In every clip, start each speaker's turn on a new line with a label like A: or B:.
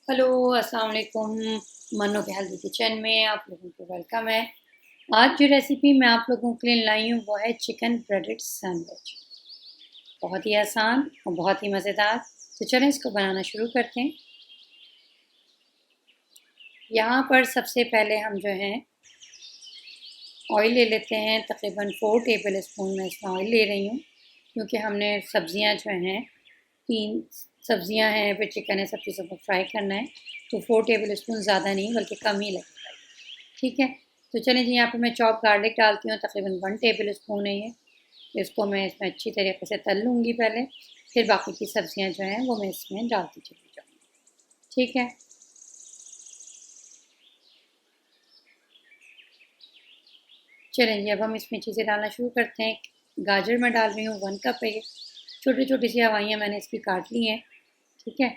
A: Hello, अस्सलाम वालेकुम। मन्नो के हेल्दी किचन में आप लोगों को वेलकम है। आज जो रेसिपी मैं आप लोगों के लिए लाई हूँ वो है चिकन ब्रेडेड सैंडविच। बहुत ही आसान और बहुत ही मज़ेदार। तो चलें इसको बनाना शुरू करते हैं। यहाँ पर सबसे पहले हम जो है ऑयल ले लेते हैं। तकरीबन 4 टेबल स्पून मैं इसमें ऑयल ले रही हूँ, क्योंकि हमने सब्ज़ियाँ जो हैं 3 सब्ज़ियाँ हैं, फिर चिकन है, सब चीज़ों को फ्राई करना है। तो 4 टेबल स्पून ज़्यादा नहीं बल्कि कम ही लगेगा। ठीक है, तो चलें जी, यहाँ पे मैं चॉप गार्लिक डालती हूँ। तकरीबन 1 टेबल स्पून है ये। इसको मैं इसमें अच्छी तरीके से तल लूँगी पहले, फिर बाकी की सब्जियाँ जो हैं वो मैं इसमें डालती चली जाऊँगी। ठीक है, चलें जी, अब हम इसमें चीज़ें डालना शुरू करते हैं। गाजर मैं डाल रही हूँ, 1 कप है ये। छोटी छोटी सी हवाइयाँ मैंने इसकी काट ली हैं। ठीक है,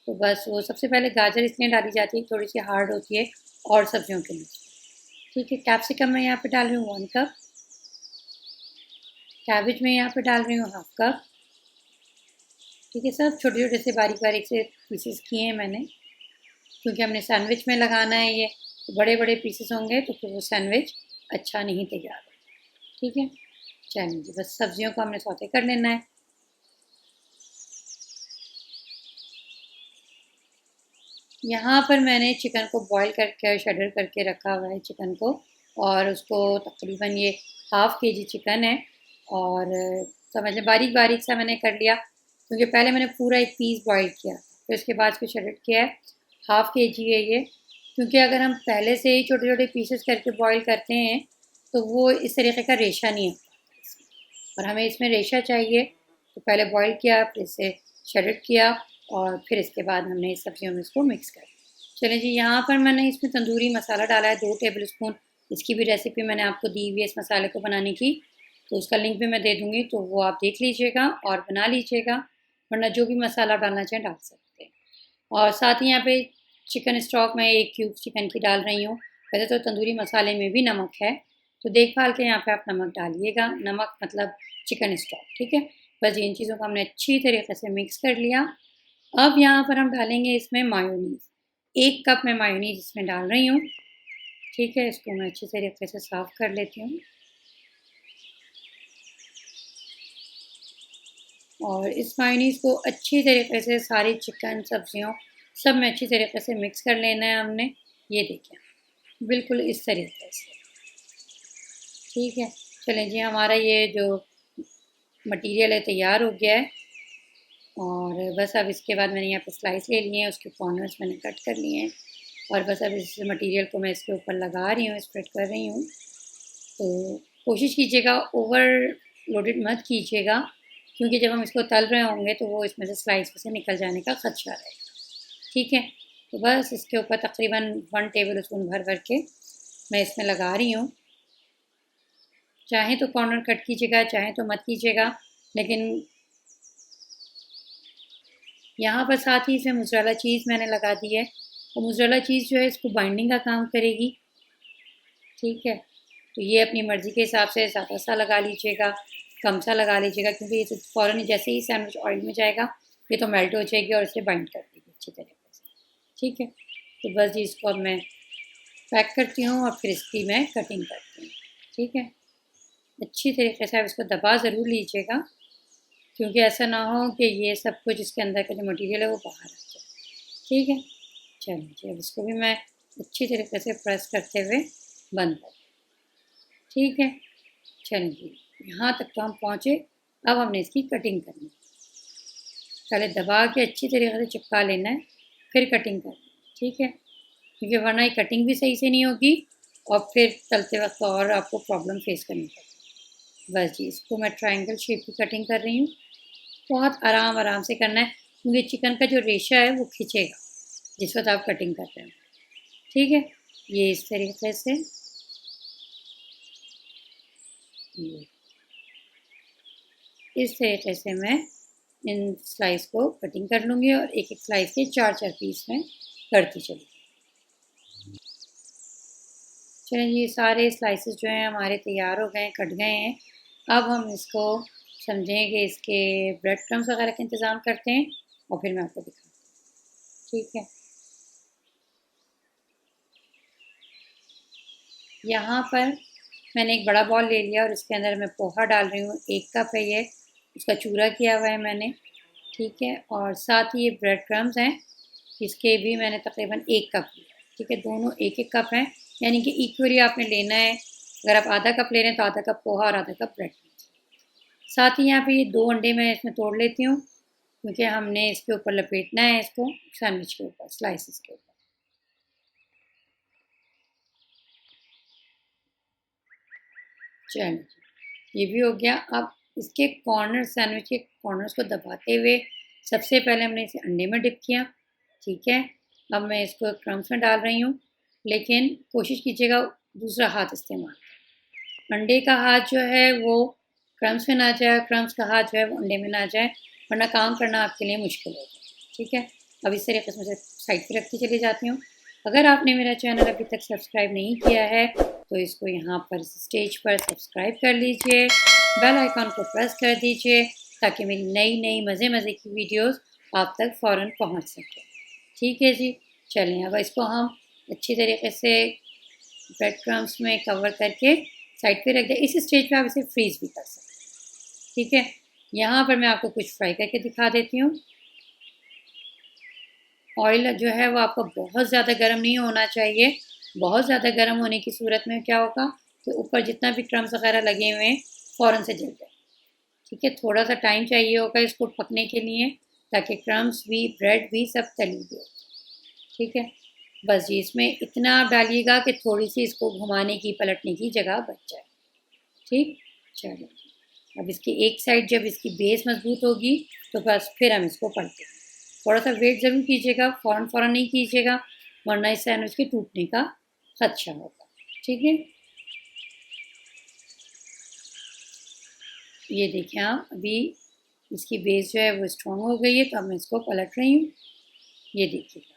A: तो बस वो सबसे पहले गाजर इसलिए डाली जाती है, थोड़ी सी हार्ड होती है और सब्जियों के लिए। ठीक है, कैप्सिकम मैं यहाँ पे डाल रही हूँ 1 कप। कैबेज मैं यहाँ पे डाल रही हूँ 1/2 कप। ठीक है, सब छोटे छोटे से बारीक बारीक से पीसेस किए हैं मैंने, क्योंकि हमने सैंडविच में लगाना है ये। तो बड़े बड़े पीसेस होंगे तो फिर वो सैंडविच अच्छा नहीं तैयार होगा। ठीक है, चलिए जी, बस सब्जियों को हमने सौते कर लेना है। यहाँ पर मैंने चिकन को बॉईल करके शैडर करके रखा हुआ है चिकन को, और उसको तकरीबन ये हाफ़ केजी चिकन है। और समझ लें बारीक बारीक सा मैंने कर लिया, क्योंकि पहले मैंने पूरा एक पीस बॉईल किया, फिर उसके बाद इसको शैडर किया है। हाफ़ केजी है ये, क्योंकि अगर हम पहले से ही छोटे छोटे पीसेस करके बॉईल करते हैं तो वो इस तरीके का रेशा नहीं आता इसमें, और हमें इसमें रेशा चाहिए। तो पहले बॉईल किया, फिर इसे शैडर किया, और फिर इसके बाद हमने इस सब्जियों में इसको मिक्स कर दिया। चलिए जी, यहाँ पर मैंने इसमें तंदूरी मसाला डाला है 2 टेबल स्पून। इसकी भी रेसिपी मैंने आपको दी हुई है इस मसाले को बनाने की, तो उसका लिंक भी मैं दे दूँगी, तो वो आप देख लीजिएगा और बना लीजिएगा। वरना जो भी मसाला डालना चाहें डाल सकते हैं। और साथ ही यहाँ पे चिकन स्टॉक मैं 1 क्यूब चिकन की डाल रही हूँ। वैसे तो तंदूरी मसाले में भी नमक है, तो देखभाल के यहाँ पे आप नमक डालिएगा। नमक मतलब चिकन स्टॉक। ठीक है, बस इन चीज़ों को हमने अच्छी तरीके से मिक्स कर लिया। अब यहाँ पर हम डालेंगे इसमें मायोनीज़। 1 कप मैं मायोनीज़ इसमें डाल रही हूँ। ठीक है, इसको मैं अच्छी तरीके से साफ़ कर लेती हूँ, और इस मायोनीज़ को अच्छी तरीके से सारी चिकन सब्जियों सब में अच्छी तरीके से मिक्स कर लेना है हमने। ये देखिए, बिल्कुल इस तरीके से। ठीक है, चलें जी, हमारा ये जो मटीरियल है तैयार हो गया है। और बस अब इसके बाद मैंने यहाँ पे स्लाइस ले लिए हैं, उसके कॉर्नर्स मैंने कट कर लिए हैं, और बस अब इस मटीरियल को मैं इसके ऊपर लगा रही हूँ, स्प्रेड कर रही हूँ। तो कोशिश कीजिएगा ओवर लोडेड मत कीजिएगा, क्योंकि जब हम इसको तल रहे होंगे तो वो इसमें से स्लाइस में से निकल जाने का खदशा रहेगा। ठीक है, तो बस इसके ऊपर तकरीबन 1 टेबल स्पून भर भर के मैं इसमें लगा रही हूँ। चाहे तो कॉर्नर कट कीजिएगा, चाहे तो मत कीजिएगा, लेकिन यहाँ पर साथ ही इसमें मोज़रेला चीज़ मैंने लगा दी है। और मोज़रेला चीज़ जो है इसको बाइंडिंग का काम करेगी। ठीक है, तो ये अपनी मर्ज़ी के हिसाब से ज़्यादा सा लगा लीजिएगा, कम सा लगा लीजिएगा, क्योंकि ये तो फ़ौरन जैसे ही सैंडविच ऑयल में जाएगा ये तो मेल्ट हो जाएगी और इसे बाइंड कर देगी अच्छी तरीके से। ठीक है, तो बस जी, इसको अब मैं पैक करती हूँ और फिर इसकी मैं कटिंग करती हूँ। ठीक है, अच्छी तरीके से आप इसको दबा ज़रूर लीजिएगा, क्योंकि ऐसा ना हो कि ये सब कुछ इसके अंदर का जो मटीरियल है वो बाहर आ जाए। ठीक है, चलिए अब इसको भी मैं अच्छी तरीके से प्रेस करते हुए बंद कर। ठीक है, चलिए यहाँ तक तो हम पहुँचे। अब हमने इसकी कटिंग करनी है। पहले दबा के अच्छी तरीके से चिपका लेना है, फिर कटिंग करनी है। ठीक है, क्योंकि वरना ये कटिंग भी सही से नहीं होगी और फिर तलते वक्त और आपको प्रॉब्लम फेस करनी पड़ेगी। बस जी, इसको मैं ट्रायंगल शेप की कटिंग कर रही हूँ। बहुत आराम आराम से करना है, क्योंकि चिकन का जो रेशा है वो खिंचेगा जिस वक्त आप कटिंग कर रहे हैं। ठीक है, ये इस तरीके से, ये इस तरीके से मैं इन स्लाइस को कटिंग कर लूँगी, और एक एक स्लाइस के 4-4 पीस में करती चली। चलिए, ये सारे स्लाइसेस जो हैं हमारे तैयार हो गए हैं, कट गए हैं। अब हम इसको समझें कि इसके ब्रेड क्रम्स वगैरह का इंतज़ाम करते हैं, और फिर मैं आपको दिखाती हूँ। ठीक है, यहाँ पर मैंने एक बड़ा बॉल ले लिया और इसके अंदर मैं पोहा डाल रही हूँ। 1 कप है ये, उसका चूरा किया हुआ है मैंने, ठीक है। और साथ ही ये ब्रेड क्रम्स हैं, इसके भी मैंने तकरीबन 1 कप लिया, ठीक है। दोनों 1-1 कप हैं, यानी कि इक्वली आपने लेना है। अगर आप आधा कप ले रहे हैं तो आधा कप पोहा और आधा कप ब्रेड क्रम्स। साथ ही यहाँ पे ये 2 अंडे मैं इसमें तोड़ लेती हूँ, क्योंकि हमने इसके ऊपर लपेटना है इसको सैंडविच के ऊपर, स्लाइसेस के ऊपर। चलिए ये भी हो गया। अब इसके कॉर्नर, सैंडविच के कॉर्नर्स को दबाते हुए सबसे पहले हमने इसे अंडे में डिप किया, ठीक है। अब मैं इसको क्रम्स में डाल रही हूँ, लेकिन कोशिश कीजिएगा दूसरा हाथ इस्तेमाल। अंडे का हाथ जो है वो क्रम्स में ना जाए, क्रम्स का हाथ जो है वो अंडे में ना जाए, वरना काम करना आपके लिए मुश्किल हो जाए, ठीक है। अब इस तरीके से साइड पर रखती चली जाती हूँ। अगर आपने मेरा चैनल अभी तक सब्सक्राइब नहीं किया है तो इसको यहाँ पर स्टेज पर सब्सक्राइब कर लीजिए, बेल आइकॉन को प्रेस कर दीजिए, ताकि मेरी नई नई मज़े मज़े की वीडियोस आप तक फ़ौरन पहुँच सके, ठीक है जी। चलें अब इसको हम अच्छी तरीके से ब्रेड क्रम्स में कवर करके साइड पे रख दें। इस स्टेज पे आप इसे फ्रीज़ भी कर सकते हैं, ठीक है। यहाँ पर मैं आपको कुछ फ्राई करके दिखा देती हूँ। ऑयल जो है वो आपको बहुत ज़्यादा गर्म नहीं होना चाहिए। बहुत ज़्यादा गर्म होने की सूरत में क्या होगा कि ऊपर जितना भी क्रम्स वगैरह लगे हुए हैं फ़ौरन से जल जाए, ठीक है। थोड़ा सा टाइम चाहिए होगा इसको पकने के लिए, ताकि क्रम्स भी ब्रेड भी सब तली हुई, ठीक है। बस जी इसमें इतना आप डालिएगा कि थोड़ी सी इसको घुमाने की, पलटने की जगह बच जाए, ठीक। चलिए अब इसकी एक साइड जब इसकी बेस मजबूत होगी तो बस फिर हम इसको पलटें। थोड़ा सा वेट ज़रूर कीजिएगा, फ़ौरन फ़ौरन नहीं कीजिएगा, वरना इस सैंडविच के टूटने का खदशा होगा, ठीक है। ये देखें आप, अभी इसकी बेस जो है वो स्ट्रॉन्ग हो गई है, तो अब मैं इसको पलट रही हूँ। ये देखिएगा,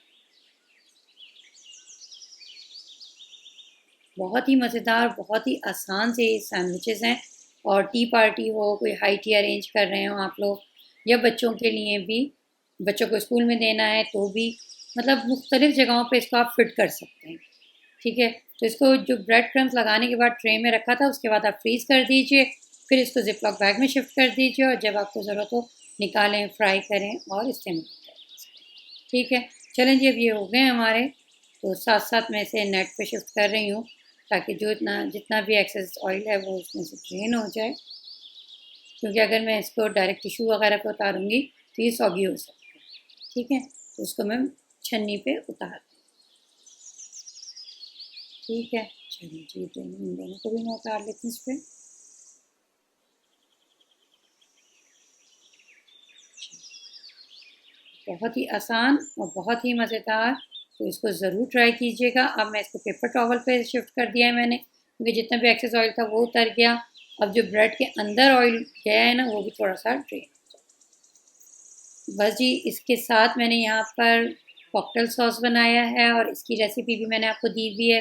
A: बहुत ही मज़ेदार, बहुत ही आसान से सैंडविचेस हैं। और टी पार्टी हो, कोई हाई टी अरेंज कर रहे हो आप लोग, या बच्चों के लिए भी, बच्चों को स्कूल में देना है तो भी, मतलब मुख्तलिफ़ जगहों पे इसको आप फिट कर सकते हैं, ठीक है। तो इसको जो ब्रेड क्रम्स लगाने के बाद ट्रे में रखा था, उसके बाद आप फ्रीज़ कर दीजिए, फिर इसको ज़िप लॉक बैग में शिफ्ट कर दीजिए, और जब आपको ज़रूरत हो निकालें, फ्राई करें और इस्तेमाल करें, ठीक है। चलें जी अब ये हो गए हमारे, तो साथ साथ मैं इसे नेट पे शिफ्ट कर रही हूँ, ताकि जो जितना भी एक्सेस ऑयल है वो उसमें से ड्रेन हो जाए, क्योंकि अगर मैं इसको डायरेक्ट टिशू वगैरह पे उतारूँगी तो ये सॉगी हो सकता है, ठीक है। तो उसको मैं छन्नी पे उतार दूँ, ठीक है। चलिए जी इन दोनों को भी मैं उतार लेती हूँ इस पर। बहुत ही आसान और बहुत ही मज़ेदार, तो इसको ज़रूर ट्राई कीजिएगा। अब मैं इसको पेपर टॉवल पे शिफ्ट कर दिया है मैंने, क्योंकि जितना भी एक्सेस ऑयल था वो उतर गया। अब जो ब्रेड के अंदर ऑयल गया है ना, वो भी थोड़ा सा ड्रेन। बस जी इसके साथ मैंने यहाँ पर कॉकटेल सॉस बनाया है, और इसकी रेसिपी भी मैंने आपको दी हुई है,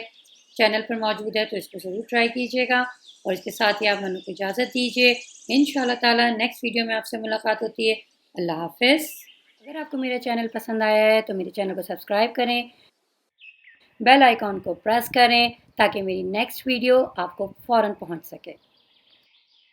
A: चैनल पर मौजूद है, तो इसको ज़रूर ट्राई कीजिएगा। और इसके साथ ही आप मनु को इजाज़त दीजिए। इंशाल्लाह ताला नेक्स्ट वीडियो में आपसे मुलाकात होती है। अल्लाह हाफ़िज़। अगर आपको मेरा चैनल पसंद आया है तो मेरे चैनल को सब्सक्राइब करें, बेल आइकॉन को प्रेस करें, ताकि मेरी नेक्स्ट वीडियो आपको फ़ौरन पहुंच सके।